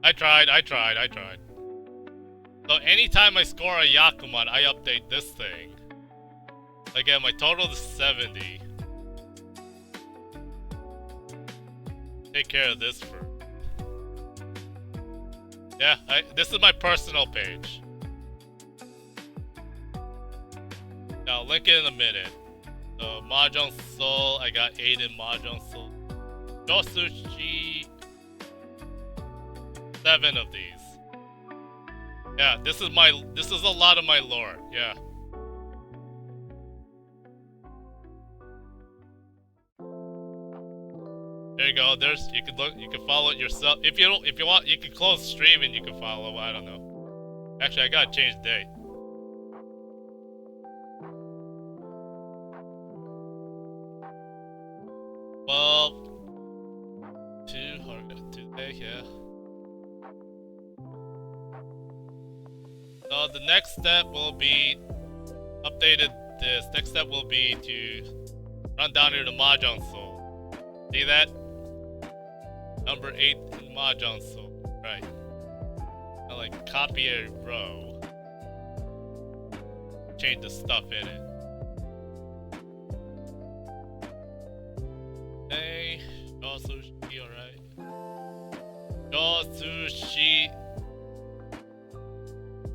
[SPEAKER 1] I tried. So anytime I score a Yakuman, I update this thing. Again, my total is 70. Take care of this first. Yeah, this is my personal page. I'll link it in a minute. So, Mahjong Soul, I got 8 in Mahjong Soul. Shosushi, 7 of these. Yeah, this is a lot of my lore, yeah. There you go. You can follow it yourself. If you want, you can close stream and you can follow. I don't know. Actually, I gotta change the date. Well, Tuesday, yeah. So the next step will be updated. This next step will be to run down here to Mahjong Soul. See that? Number 8 in Mahjong Soul. Right. I like copy a row. Change the stuff in it. Hey, Shosushi, alright. Shosushi.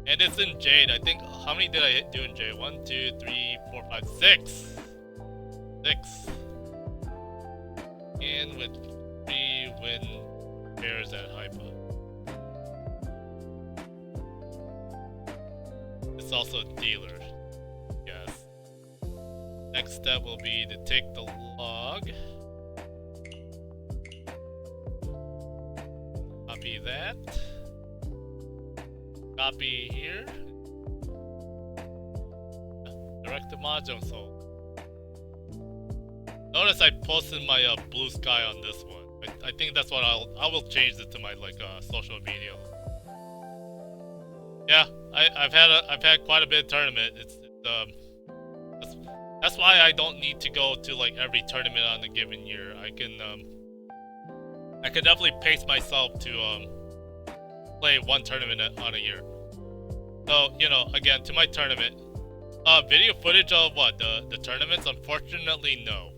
[SPEAKER 1] And it's in Jade. I think, how many did I do in Jade? 1, 2, 3, 4, 5, 6. 6. And with 3 win pairs at Hypa. It's also a dealer. Yes. Next step will be to take the log. Copy that. Copy here. Direct to Mahjong Soul. Notice I posted my blue sky on this one. I think that's what I will change it to my like social media. Yeah, I've had quite a bit of tournament. That's why I don't need to go to like every tournament on a given year. I can definitely pace myself to play one tournament on a year. So, you know, again, to my tournament. Video footage of what? The tournaments? Unfortunately, no.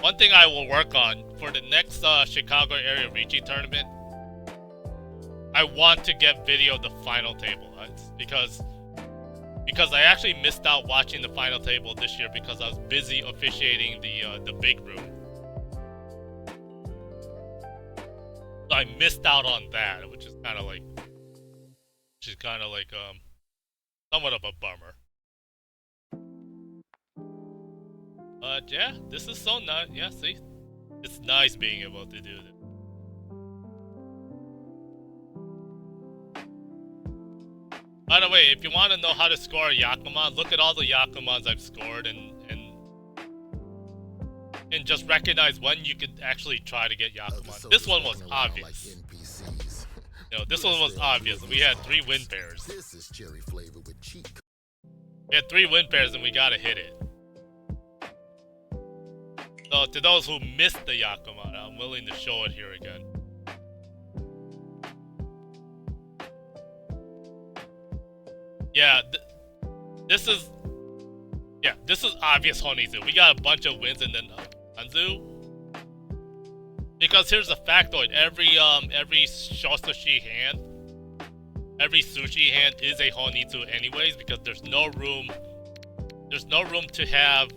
[SPEAKER 1] One thing I will work on for the next Chicago area reaching tournament, I want to get video of the final table. Because I actually missed out watching the final table this year because I was busy officiating the big room. So I missed out on that, which is kind of like somewhat of a bummer. But yeah, this is so nice. Yeah, see, it's nice being able to do this. By the way, if you want to know how to score a Yakuman, look at all the Yakumans I've scored and just recognize when you could actually try to get Yakuman. This one was obvious. You know, this one was obvious. We had 3 win pairs.
[SPEAKER 10] This is cherry flavor with cheek.
[SPEAKER 1] We had 3 win pairs and we gotta hit it. So to those who missed the Yakuman, I'm willing to show it here again. Yeah, this is obvious Honitsu. We got a bunch of wins and then Hanzu. Because here's the factoid: every shosushi hand, every sushi hand is a Honitsu anyways, because there's no room to have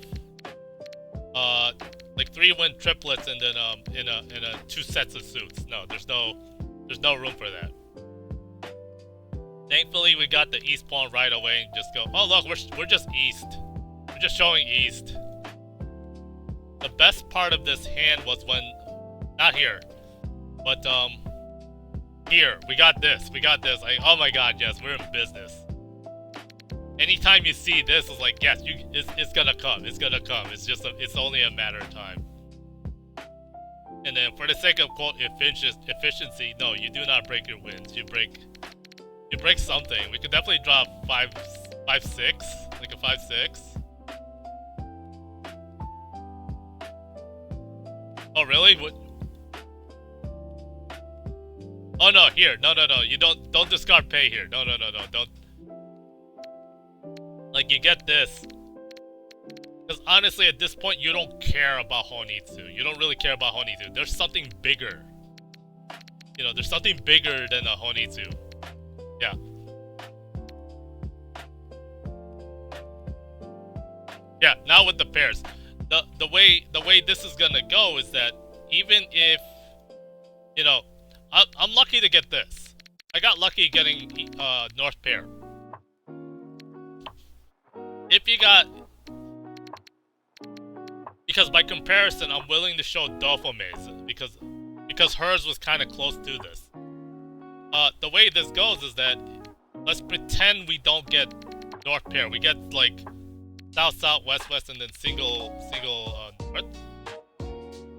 [SPEAKER 1] like 3 win triplets and then in a 2 sets of suits. No, there's no room for that. Thankfully, we got the East pawn right away and just go, oh look, we're just East. We're just showing East. The best part of this hand was when, not here, but here, we got this. Like, oh my god, yes, we're in business. Anytime you see this, it's like, yes, it's gonna come. It's gonna come. It's only a matter of time. And then, for the sake of quote efficiency, no, you do not break your wins. You break something. We could definitely drop 5-6, like a 5-6. Oh really? What? Oh no, here. No. You don't discard pay here. No. Don't. Like, you get this. Because honestly, at this point, you don't care about Honitsu. You don't really care about Honitsu. There's something bigger. You know, there's something bigger than a Honitsu. Yeah. Yeah, now with the pairs. The way this is gonna go is that even if, you know, I'm lucky to get this. I got lucky getting North pair. If you got, because by comparison, I'm willing to show Dofome's because hers was kind of close to this. The way this goes is that, let's pretend we don't get North pair. We get like South, South, West, West, and then single North.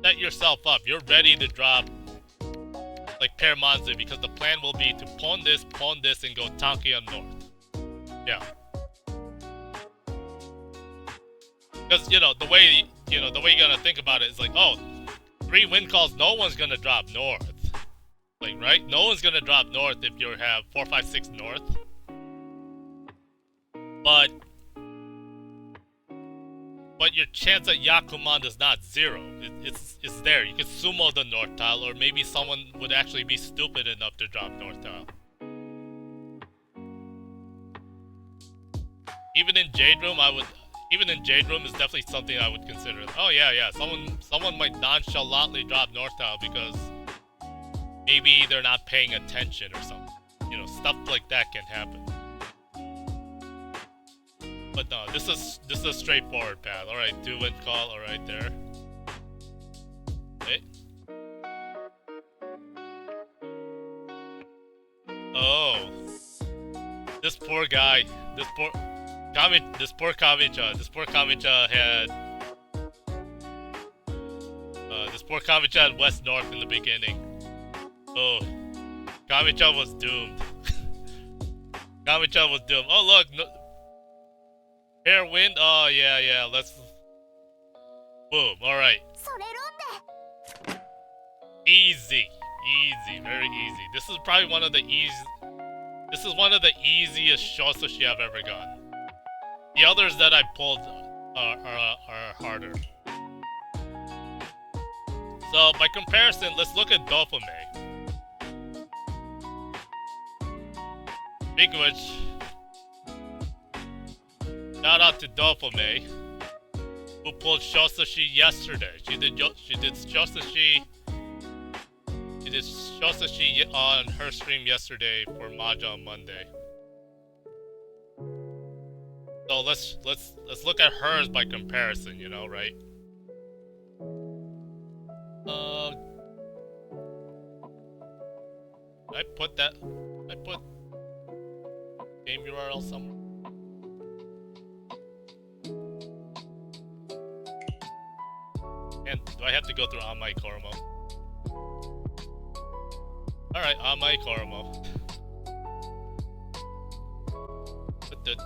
[SPEAKER 1] Set yourself up. You're ready to drop like pair Manzu, because the plan will be to pawn this, and go Tanki on North. Yeah. Because, you know, the way you're gonna think about it is like, oh, 3 win calls, no one's gonna drop North. Like, right? No one's gonna drop North if you have 4, 5, 6 North. But your chance at Yakuman is not 0. It's there. You can sumo the North tile, or maybe someone would actually be stupid enough to drop North tile. Even in Jade Room is definitely something I would consider. Oh yeah. Someone might nonchalantly drop North tile because maybe they're not paying attention or something. You know, stuff like that can happen. But no, this is a straightforward path. All right, do wind call. All right, there. Okay. Oh, this poor guy. This poor Kamicha had. This poor Kamicha had west north in the beginning. Oh, Kamicha was doomed. Kamicha was doomed. Oh look, no, air wind. Oh yeah. Let's. Boom. All right. Easy, very easy. This is probably one of the This is one of the easiest Shosushi I've ever gotten. The others that I pulled are harder. So by comparison, let's look at Dofame. Big which, shout out to Dofame, who pulled Shosushi yesterday. She did Shosushi on her stream yesterday for Mahjong Monday. So let's look at hers by comparison, you know, right? I put game URL somewhere. And do I have to go through on my Koromo? Alright, on my Koromo. Let's